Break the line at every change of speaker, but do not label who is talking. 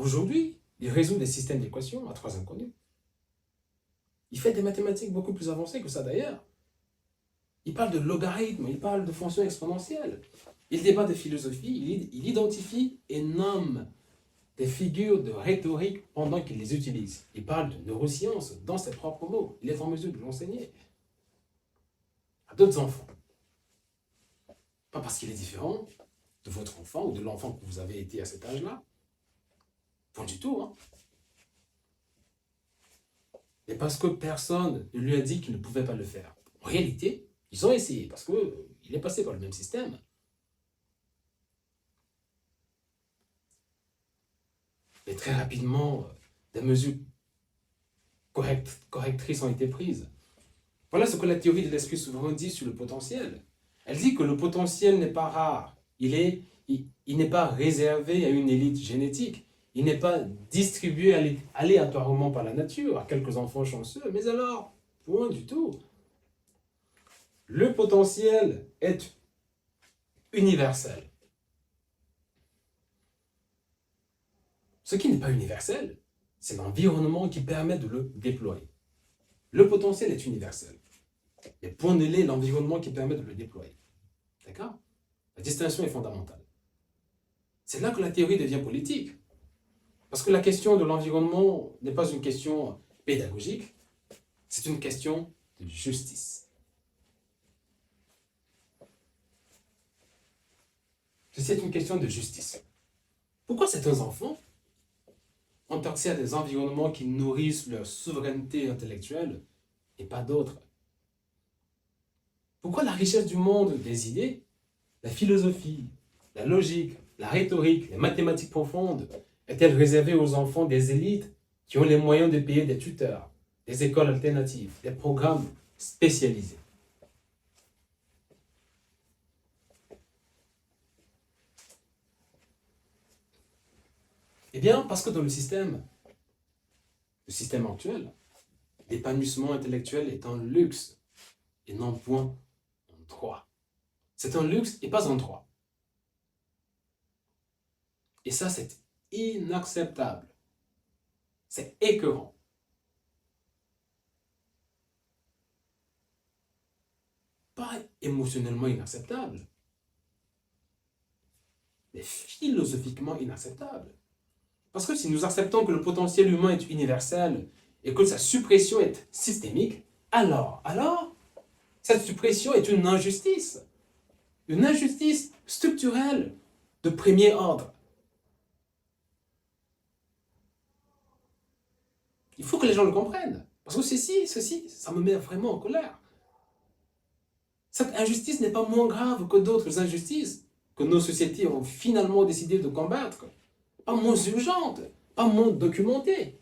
aujourd'hui, il résout des systèmes d'équations à 3 inconnus. Il fait des mathématiques beaucoup plus avancées que ça d'ailleurs. Il parle de logarithmes, il parle de fonctions exponentielles. Il débat de philosophie, il identifie et nomme des figures de rhétorique pendant qu'il les utilise. Il parle de neurosciences dans ses propres mots. Il est en mesure de l'enseigner à d'autres enfants. Pas parce qu'il est différent de votre enfant ou de l'enfant que vous avez été à cet âge-là. Pas du tout. Hein. Et parce que personne ne lui a dit qu'il ne pouvait pas le faire. En réalité, ils ont essayé parce qu'il est passé par le même système. Et très rapidement, des mesures correctrices ont été prises. Voilà ce que la théorie de l'esprit souverain dit sur le potentiel. Elle dit que le potentiel n'est pas rare. Il n'est pas réservé à une élite génétique. Il n'est pas distribué aléatoirement par la nature à quelques enfants chanceux. Mais alors, point du tout. Le potentiel est universel. Ce qui n'est pas universel, c'est l'environnement qui permet de le déployer. Le potentiel est universel. Mais point de l'est l'environnement qui permet de le déployer. D'accord? La distinction est fondamentale. C'est là que la théorie devient politique. Parce que la question de l'environnement n'est pas une question pédagogique, c'est une question de justice. C'est une question de justice. Pourquoi certains enfants ont accès à des environnements qui nourrissent leur souveraineté intellectuelle et pas d'autres? Pourquoi la richesse du monde des idées, la philosophie, la logique, la rhétorique, les mathématiques profondes, est-elle réservée aux enfants des élites qui ont les moyens de payer des tuteurs, des écoles alternatives, des programmes spécialisés? Eh bien, parce que dans le système actuel, l'épanouissement intellectuel est un luxe et non point un droit. C'est un luxe et pas un droit. Et ça, c'est inacceptable. C'est écœurant. Pas émotionnellement inacceptable, mais philosophiquement inacceptable. Parce que si nous acceptons que le potentiel humain est universel et que sa suppression est systémique, alors, cette suppression est une injustice structurelle de premier ordre. Il faut que les gens le comprennent. Parce que ceci, ça me met vraiment en colère. Cette injustice n'est pas moins grave que d'autres injustices que nos sociétés ont finalement décidé de combattre. Pas moins urgente, pas moins documentée.